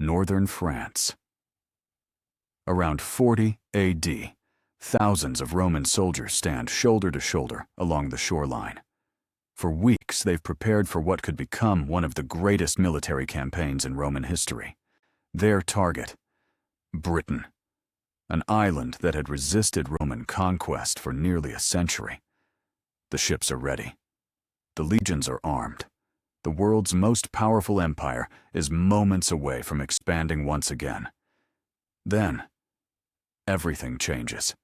northern France. Around 40 AD, thousands of Roman soldiers stand shoulder to shoulder along the shoreline. For weeks, they've prepared for what could become one of the greatest military campaigns in Roman history. Their target, Britain, an island that had resisted Roman conquest for nearly a century. The ships are ready. The legions are armed. The world's most powerful empire is moments away from expanding once again. Then, everything changes.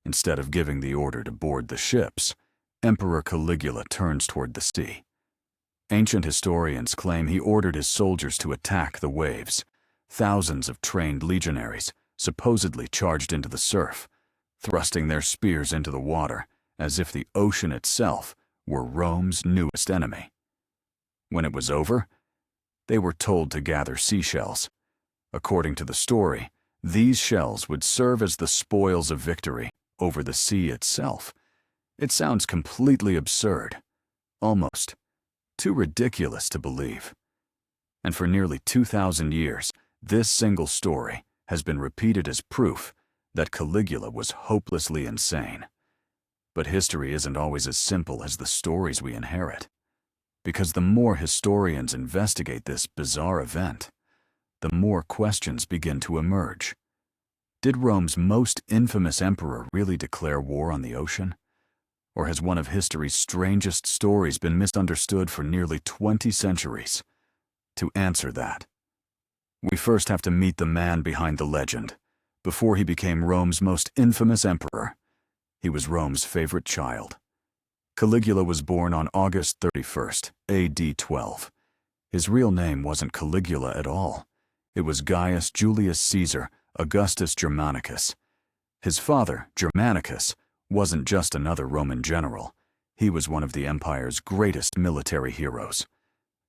Instead of giving the order to board the ships, Emperor Caligula turns toward the sea. Ancient historians claim he ordered his soldiers to attack the waves. Thousands of trained legionaries supposedly charged into the surf, thrusting their spears into the water as if the ocean itself were Rome's newest enemy. When it was over, they were told to gather seashells. According to the story, these shells would serve as the spoils of victory over the sea itself. It sounds completely absurd, almost too ridiculous to believe. And for nearly 2,000 years, this single story has been repeated as proof that Caligula was hopelessly insane. But history isn't always as simple as the stories we inherit. Because the more historians investigate this bizarre event, the more questions begin to emerge. Did Rome's most infamous emperor really declare war on the ocean? Or has one of history's strangest stories been misunderstood for nearly 20 centuries? To answer that, we first have to meet the man behind the legend. Before he became Rome's most infamous emperor, he was Rome's favorite child. Caligula was born on August 31st, AD 12. His real name wasn't Caligula at all. It was Gaius Julius Caesar Augustus Germanicus. His father, Germanicus, wasn't just another Roman general. He was one of the empire's greatest military heroes.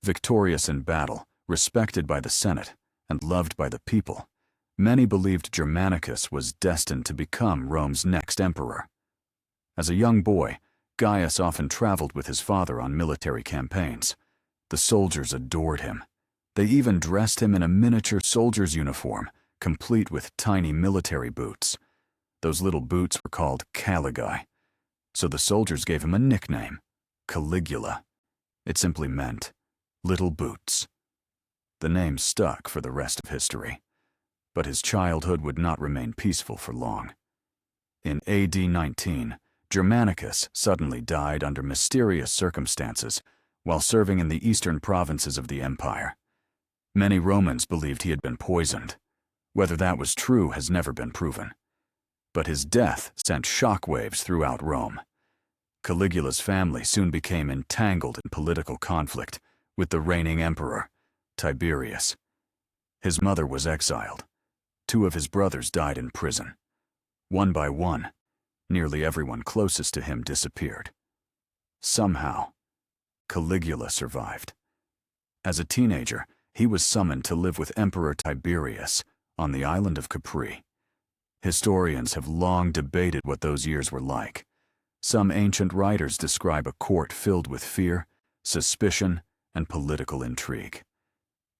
Victorious in battle, respected by the Senate, and loved by the people, many believed Germanicus was destined to become Rome's next emperor. As a young boy, Gaius often traveled with his father on military campaigns. The soldiers adored him. They even dressed him in a miniature soldier's uniform, complete with tiny military boots. Those little boots were called Caligulae, so the soldiers gave him a nickname, Caligula. It simply meant little boots. The name stuck for the rest of history, but his childhood would not remain peaceful for long. In AD 19, Germanicus suddenly died under mysterious circumstances while serving in the eastern provinces of the empire. Many Romans believed he had been poisoned. Whether that was true has never been proven. But his death sent shockwaves throughout Rome. Caligula's family soon became entangled in political conflict with the reigning emperor, Tiberius. His mother was exiled. 2 of his brothers died in prison. One by one, nearly everyone closest to him disappeared. Somehow, Caligula survived. As a teenager, he was summoned to live with Emperor Tiberius on the island of Capri. Historians have long debated what those years were like. Some ancient writers describe a court filled with fear, suspicion, and political intrigue.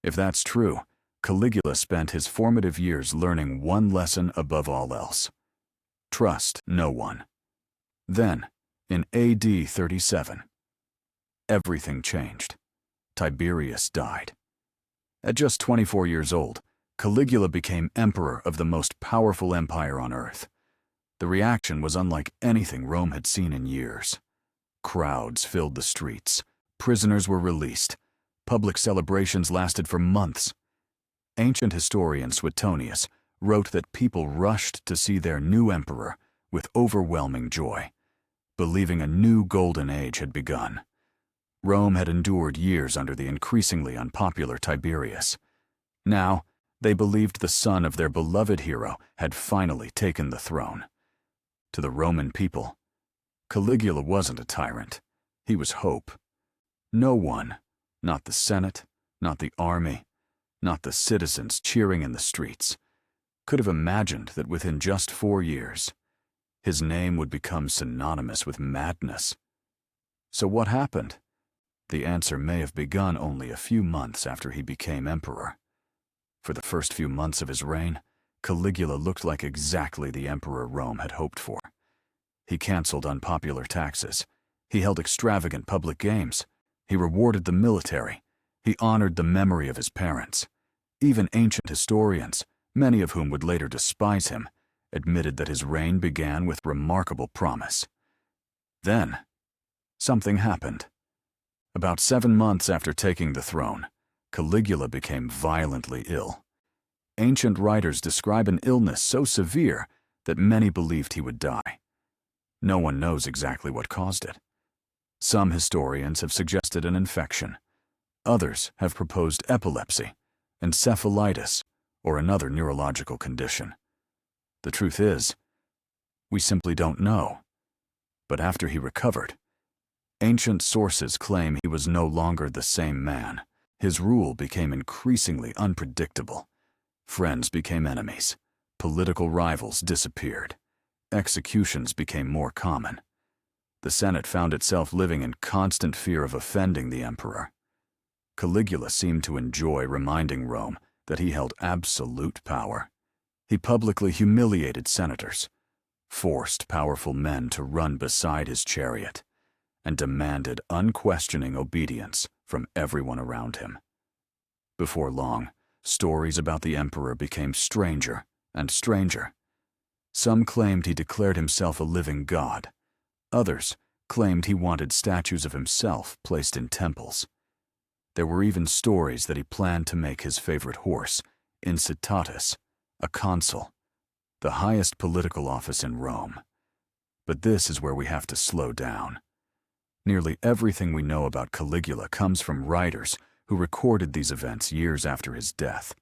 If that's true, Caligula spent his formative years learning one lesson above all else: trust no one. Then, in AD 37, everything changed. Tiberius died. At just 24 years old, Caligula became emperor of the most powerful empire on earth. The reaction was unlike anything Rome had seen in years. Crowds filled the streets. Prisoners were released. Public celebrations lasted for months. Ancient historian Suetonius wrote that people rushed to see their new emperor with overwhelming joy, believing a new golden age had begun. Rome had endured years under the increasingly unpopular Tiberius. Now, they believed the son of their beloved hero had finally taken the throne. To the Roman people, Caligula wasn't a tyrant. He was hope. No one, not the Senate, not the army, not the citizens cheering in the streets, could have imagined that within just 4 years, his name would become synonymous with madness. So what happened? The answer may have begun only a few months after he became emperor. For the first few months of his reign, Caligula looked like exactly the emperor Rome had hoped for. He canceled unpopular taxes. He held extravagant public games. He rewarded the military. He honored the memory of his parents. Even ancient historians, many of whom would later despise him, admitted that his reign began with remarkable promise. Then, something happened. About 7 months after taking the throne, Caligula became violently ill. Ancient writers describe an illness so severe that many believed he would die. No one knows exactly what caused it. Some historians have suggested an infection. Others have proposed epilepsy, encephalitis, or another neurological condition. The truth is, we simply don't know. But after he recovered, ancient sources claim he was no longer the same man. His rule became increasingly unpredictable. Friends became enemies. Political rivals disappeared. Executions became more common. The Senate found itself living in constant fear of offending the emperor. Caligula seemed to enjoy reminding Rome that he held absolute power. He publicly humiliated senators, forced powerful men to run beside his chariot, and demanded unquestioning obedience from everyone around him. Before long, stories about the emperor became stranger and stranger. Some claimed he declared himself a living god. Others claimed he wanted statues of himself placed in temples. There were even stories that he planned to make his favorite horse, incitatus, a consul, the highest political office in Rome. But this is where we have to slow down. Nearly everything we know about Caligula comes from writers who recorded these events years after his death.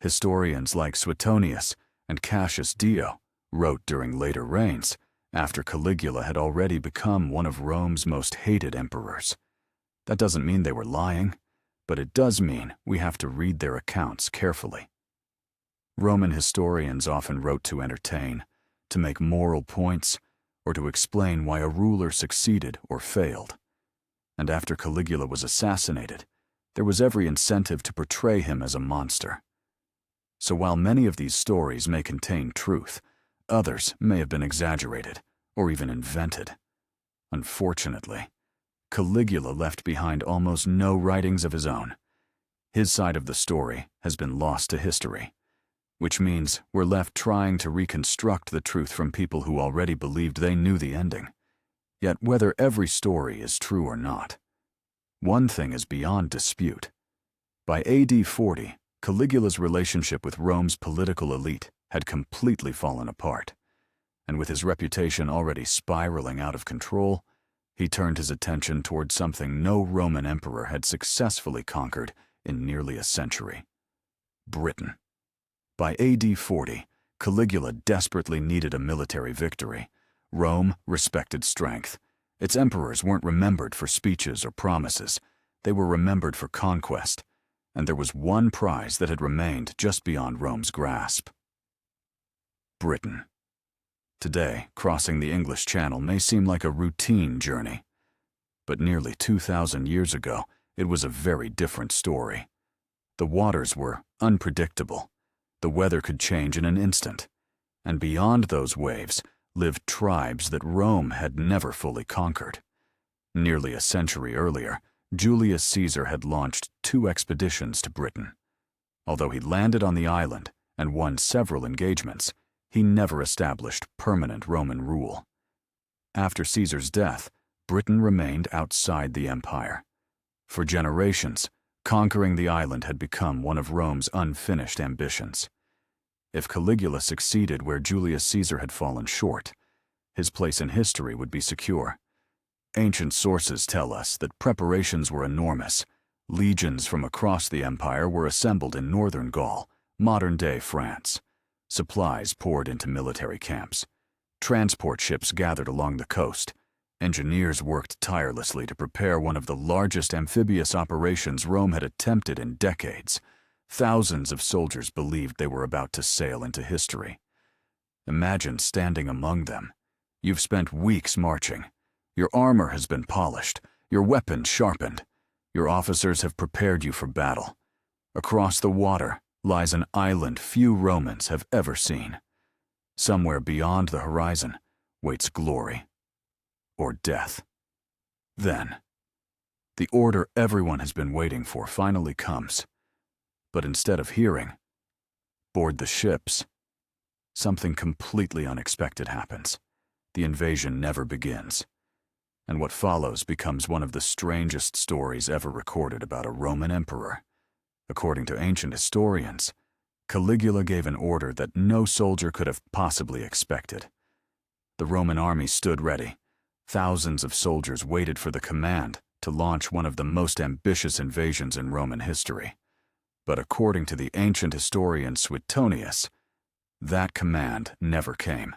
Historians like Suetonius and Cassius Dio wrote during later reigns, after Caligula had already become one of Rome's most hated emperors. That doesn't mean they were lying, but it does mean we have to read their accounts carefully. Roman historians often wrote to entertain, to make moral points, or to explain why a ruler succeeded or failed. And after Caligula was assassinated, there was every incentive to portray him as a monster. So while many of these stories may contain truth, others may have been exaggerated or even invented. Unfortunately, Caligula left behind almost no writings of his own. His side of the story has been lost to history, which means we're left trying to reconstruct the truth from people who already believed they knew the ending. Yet whether every story is true or not, one thing is beyond dispute. By AD 40, Caligula's relationship with Rome's political elite had completely fallen apart, and with his reputation already spiraling out of control, he turned his attention toward something no Roman emperor had successfully conquered in nearly a century: Britain. By AD 40, Caligula desperately needed a military victory. Rome respected strength. Its emperors weren't remembered for speeches or promises. They were remembered for conquest, and there was one prize that had remained just beyond Rome's grasp: Britain. Today, crossing the English Channel may seem like a routine journey, but nearly 2,000 years ago, it was a very different story. The waters were unpredictable. The weather could change in an instant, and beyond those waves lived tribes that Rome had never fully conquered. Nearly a century earlier, Julius Caesar had launched 2 expeditions to Britain. Although he landed on the island and won several engagements, he never established permanent Roman rule. After Caesar's death, Britain remained outside the empire. For generations, conquering the island had become one of Rome's unfinished ambitions. If Caligula succeeded where Julius Caesar had fallen short, his place in history would be secure. Ancient sources tell us that preparations were enormous. Legions from across the empire were assembled in northern Gaul, modern-day France. Supplies poured into military camps. Transport ships gathered along the coast. Engineers worked tirelessly to prepare one of the largest amphibious operations Rome had attempted in decades. Thousands of soldiers believed they were about to sail into history. Imagine standing among them. You've spent weeks marching. Your armor has been polished, your weapons sharpened. Your officers have prepared you for battle. Across the water, lies an island few Romans have ever seen. Somewhere beyond the horizon waits glory or death. Then, the order everyone has been waiting for finally comes. But instead of hearing, board the ships, something completely unexpected happens. The invasion never begins, and what follows becomes one of the strangest stories ever recorded about a Roman emperor. According to ancient historians, Caligula gave an order that no soldier could have possibly expected. The Roman army stood ready. Thousands of soldiers waited for the command to launch one of the most ambitious invasions in Roman history. But according to the ancient historian Suetonius, that command never came.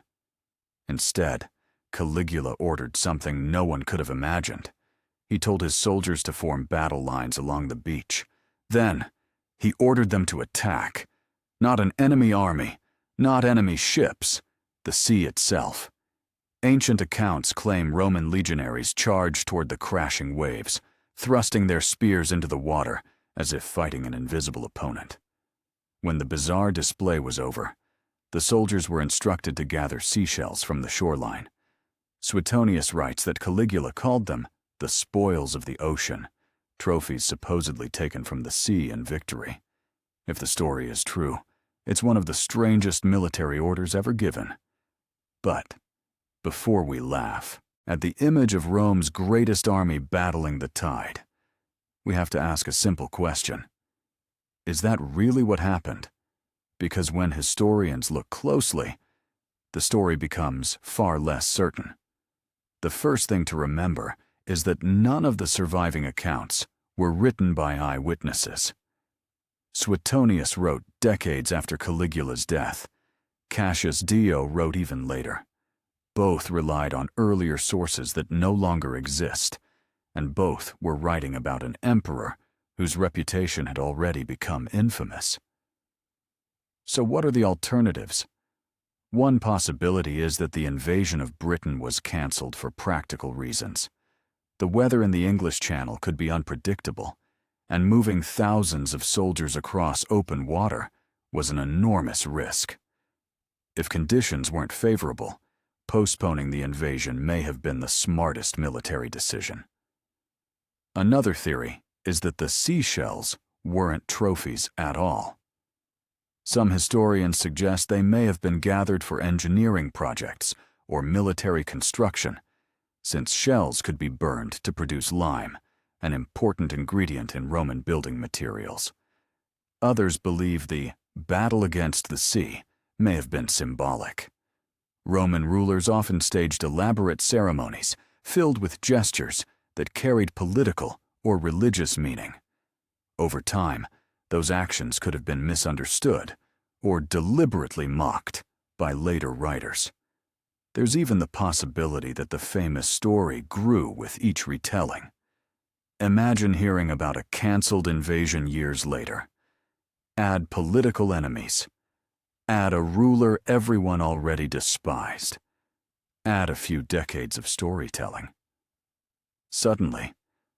Instead, Caligula ordered something no one could have imagined. He told his soldiers to form battle lines along the beach. Then, he ordered them to attack. Not an enemy army, not enemy ships, the sea itself. Ancient accounts claim Roman legionaries charged toward the crashing waves, thrusting their spears into the water as if fighting an invisible opponent. When the bizarre display was over, the soldiers were instructed to gather seashells from the shoreline. Suetonius writes that Caligula called them the spoils of the ocean, trophies supposedly taken from the sea in victory. If the story is true, it's one of the strangest military orders ever given. But before we laugh at the image of Rome's greatest army battling the tide, we have to ask a simple question. Is that really what happened? Because when historians look closely, the story becomes far less certain. The first thing to remember is that none of the surviving accounts were written by eyewitnesses. Suetonius wrote decades after Caligula's death. Cassius Dio wrote even later. Both relied on earlier sources that no longer exist, and both were writing about an emperor whose reputation had already become infamous. So what are the alternatives? One possibility is that the invasion of Britain was cancelled for practical reasons. The weather in the English Channel could be unpredictable, and moving thousands of soldiers across open water was an enormous risk. If conditions weren't favorable, postponing the invasion may have been the smartest military decision. Another theory is that the seashells weren't trophies at all. Some historians suggest they may have been gathered for engineering projects or military construction, since shells could be burned to produce lime, an important ingredient in Roman building materials. Others believe the battle against the sea may have been symbolic. Roman rulers often staged elaborate ceremonies filled with gestures that carried political or religious meaning. Over time, those actions could have been misunderstood or deliberately mocked by later writers. There's even the possibility that the famous story grew with each retelling. Imagine hearing about a canceled invasion years later. Add political enemies. Add a ruler everyone already despised. Add a few decades of storytelling. Suddenly,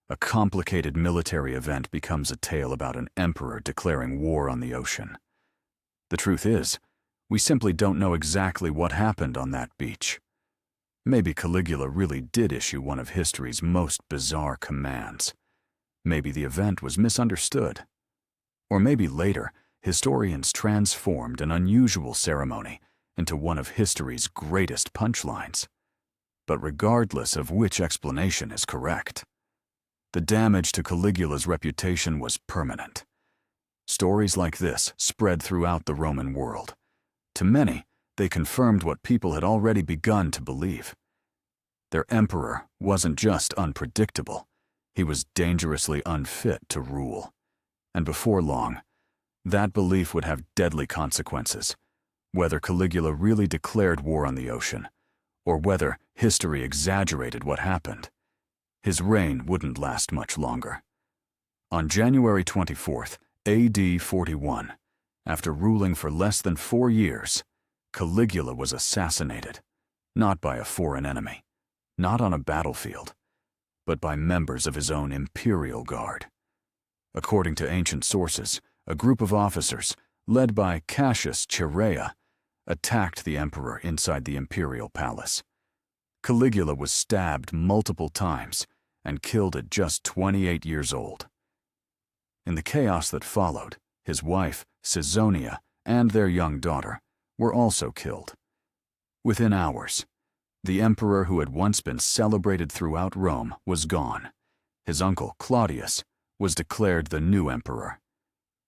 a complicated military event becomes a tale about an emperor declaring war on the ocean. The truth is, we simply don't know exactly what happened on that beach. Maybe Caligula really did issue one of history's most bizarre commands. Maybe the event was misunderstood. Or maybe later, historians transformed an unusual ceremony into one of history's greatest punchlines. But regardless of which explanation is correct, the damage to Caligula's reputation was permanent. Stories like this spread throughout the Roman world. To many, they confirmed what people had already begun to believe. Their emperor wasn't just unpredictable, he was dangerously unfit to rule. And before long, that belief would have deadly consequences, whether Caligula really declared war on the ocean, or whether history exaggerated what happened. His reign wouldn't last much longer. On January 24th, AD 41, after ruling for less than 4 years, Caligula was assassinated, not by a foreign enemy, not on a battlefield, but by members of his own imperial guard. According to ancient sources, a group of officers, led by Cassius Chaerea, attacked the emperor inside the imperial palace. Caligula was stabbed multiple times and killed at just 28 years old. In the chaos that followed, his wife, Caesonia, and their young daughter were also killed. Within hours, the emperor who had once been celebrated throughout Rome was gone. His uncle, Claudius, was declared the new emperor,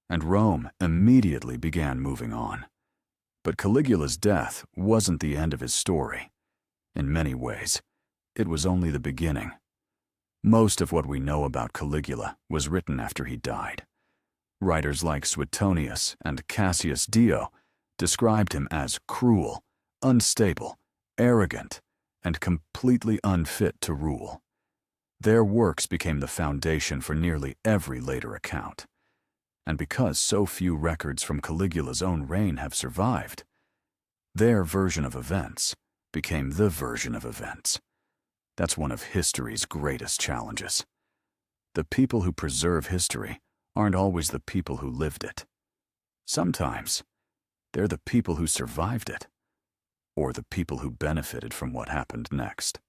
and Rome immediately began moving on. But Caligula's death wasn't the end of his story. In many ways, it was only the beginning. Most of what we know about Caligula was written after he died. Writers like Suetonius and Cassius Dio described him as cruel, unstable, arrogant, and completely unfit to rule. Their works became the foundation for nearly every later account. And because so few records from Caligula's own reign have survived, their version of events became the version of events. That's one of history's greatest challenges. The people who preserve history aren't always the people who lived it. Sometimes, they're the people who survived it, or the people who benefited from what happened next.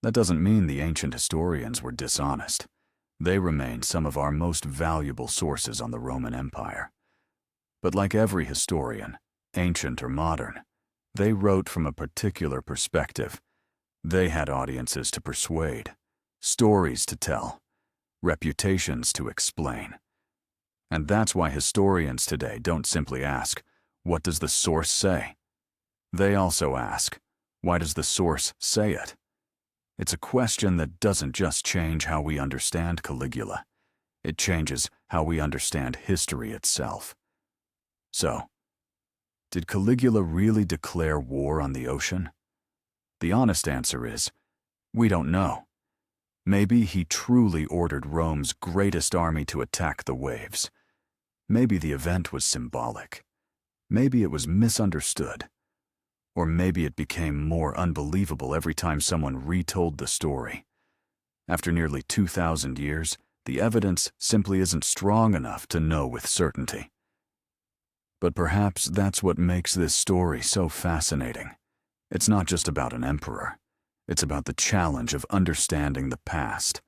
That doesn't mean the ancient historians were dishonest. They remain some of our most valuable sources on the Roman Empire. But like every historian, ancient or modern, they wrote from a particular perspective. They had audiences to persuade, stories to tell, reputations to explain. And that's why historians today don't simply ask, "What does the source say?" They also ask, "Why does the source say it?" It's a question that doesn't just change how we understand Caligula. It changes how we understand history itself. So, did Caligula really declare war on the ocean? The honest answer is, we don't know. Maybe he truly ordered Rome's greatest army to attack the waves. Maybe the event was symbolic. Maybe it was misunderstood. Or maybe it became more unbelievable every time someone retold the story. After nearly 2,000 years, the evidence simply isn't strong enough to know with certainty. But perhaps that's what makes this story so fascinating. It's not just about an emperor. It's about the challenge of understanding the past.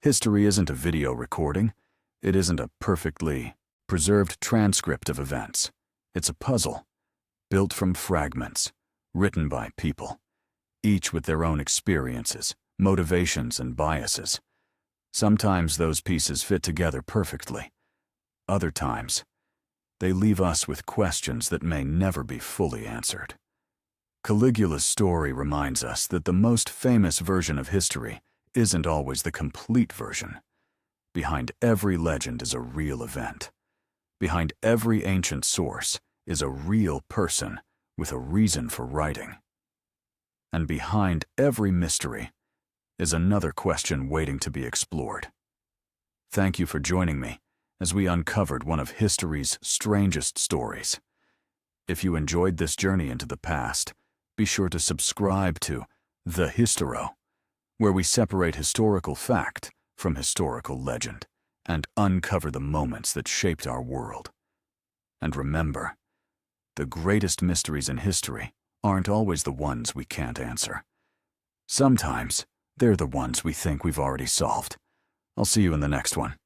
History isn't a video recording. It isn't a perfectly preserved transcript of events. It's a puzzle, built from fragments, written by people, each with their own experiences, motivations, and biases. Sometimes those pieces fit together perfectly. Other times, they leave us with questions that may never be fully answered. Caligula's story reminds us that the most famous version of history isn't always the complete version. Behind every legend is a real event. Behind every ancient source is a real person with a reason for writing. And behind every mystery is another question waiting to be explored. Thank you for joining me as we uncovered one of history's strangest stories. If you enjoyed this journey into the past, be sure to subscribe to The Historo, where we separate historical fact from historical legend and uncover the moments that shaped our world. And remember, the greatest mysteries in history aren't always the ones we can't answer. Sometimes they're the ones we think we've already solved. I'll see you in the next one.